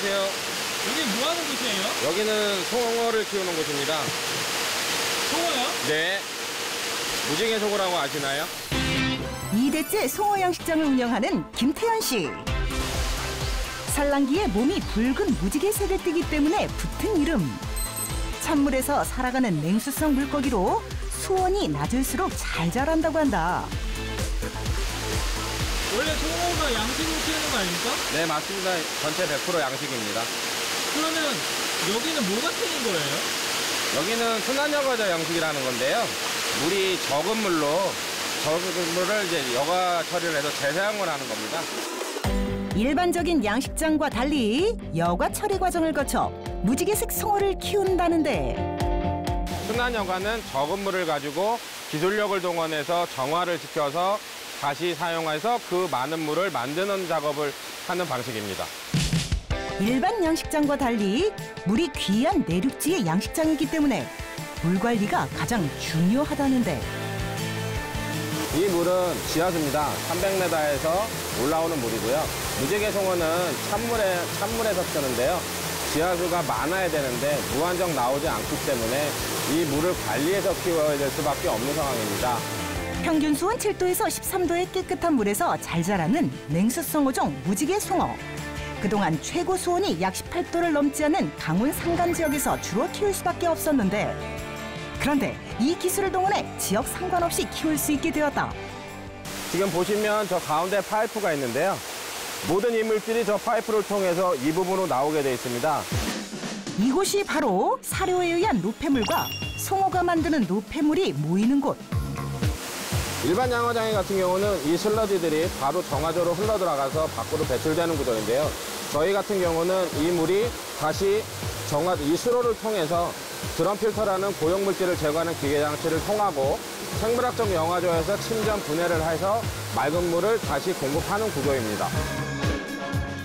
안녕하세요. 여기 뭐 하는 곳이에요? 여기는 송어를 키우는 곳입니다. 송어요? 네. 무지개 송어라고 아시나요? 2대째 송어 양식장을 운영하는 김태현 씨. 산란기에 몸이 붉은 무지개색을 띠기 때문에 붙은 이름. 찬물에서 살아가는 냉수성 물고기로 수온이 낮을수록 잘 자란다고 한다. 원래 송어가 양식으로 키우는 거 아닙니까? 네, 맞습니다. 전체 100% 양식입니다. 그러면 여기는 뭐가 트인 거예요? 여기는 순환여과자 양식이라는 건데요. 물이 적은 물을 이제 여과 처리를 해서 재사용을 하는 겁니다. 일반적인 양식장과 달리 여과 처리 과정을 거쳐 무지개색 송어를 키운다는데 순환여과는 적은 물을 가지고 기술력을 동원해서 정화를 시켜서 다시 사용해서 그 많은 물을 만드는 작업을 하는 방식입니다. 일반 양식장과 달리 물이 귀한 내륙지의 양식장이기 때문에 물 관리가 가장 중요하다는데 이 물은 지하수입니다. 300m에서 올라오는 물이고요. 무지개 송어는 찬물에서 크는데요. 지하수가 많아야 되는데 무한정 나오지 않기 때문에 이 물을 관리해서 키워야 될 수밖에 없는 상황입니다. 평균 수온 7도에서 13도의 깨끗한 물에서 잘 자라는 냉수성어종 무지개 송어. 그동안 최고 수온이 약 18도를 넘지 않는 강원 산간 지역에서 주로 키울 수밖에 없었는데 그런데 이 기술을 동원해 지역 상관없이 키울 수 있게 되었다. 지금 보시면 저 가운데 파이프가 있는데요. 모든 이물질이 저 파이프를 통해서 이 부분으로 나오게 되어 있습니다. 이곳이 바로 사료에 의한 노폐물과 송어가 만드는 노폐물이 모이는 곳. 일반 양어장애 같은 경우는 이 슬러지들이 바로 정화조로 흘러들어가서 밖으로 배출되는 구조인데요. 저희 같은 경우는 이 물이 다시 이 수로를 통해서 드럼 필터라는 고용물질을 제거하는 기계장치를 통하고 생물학적 영화조에서 침전 분해를 해서 맑은 물을 다시 공급하는 구조입니다.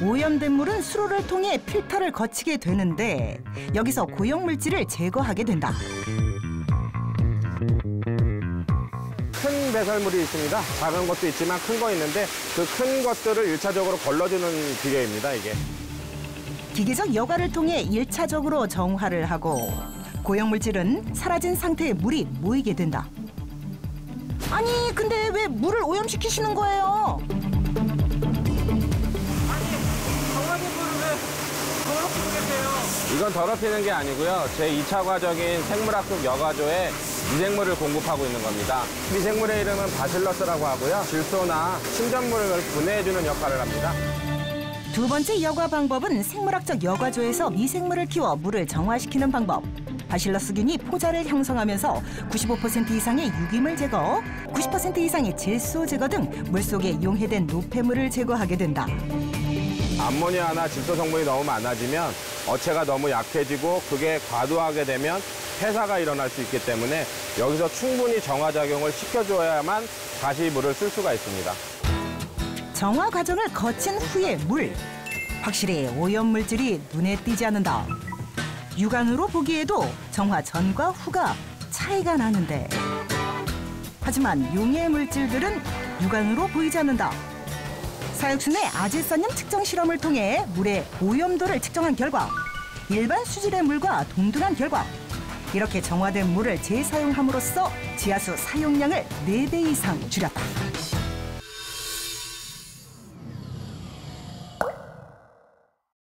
오염된 물은 수로를 통해 필터를 거치게 되는데 여기서 고용물질을 제거하게 된다. 큰 배설물이 있습니다. 작은 것도 있지만 큰 거 있는데 그 큰 것들을 1차적으로 걸러주는 기계입니다, 이게. 기계적 여과를 통해 1차적으로 정화를 하고 고용물질은 사라진 상태의 물이 모이게 된다. 아니, 근데 왜 물을 오염시키시는 거예요? 정화된 물을 왜 더럽히고 계세요? 이건 더럽히는 게 아니고요. 제2차 과정인 생물학적 여과조에 미생물을 공급하고 있는 겁니다. 미생물의 이름은 바실러스라고 하고요. 질소나 침전물을 분해해주는 역할을 합니다. 두 번째 여과 방법은 생물학적 여과조에서 미생물을 키워 물을 정화시키는 방법. 바실러스균이 포자를 형성하면서 95% 이상의 유기물 제거, 90% 이상의 질소 제거 등 물속에 용해된 노폐물을 제거하게 된다. 암모니아나 질소 성분이 너무 많아지면 어체가 너무 약해지고 그게 과도하게 되면 폐사가 일어날 수 있기 때문에 여기서 충분히 정화작용을 시켜줘야만 다시 물을 쓸 수가 있습니다. 정화 과정을 거친 후의 물. 확실히 오염물질이 눈에 띄지 않는다. 육안으로 보기에도 정화 전과 후가 차이가 나는데 하지만 용해 물질들은 육안으로 보이지 않는다. 사육순의 아질산염 측정 실험을 통해 물의 오염도를 측정한 결과 일반 수질의 물과 동등한 결과 이렇게 정화된 물을 재사용함으로써 지하수 사용량을 4배 이상 줄였다.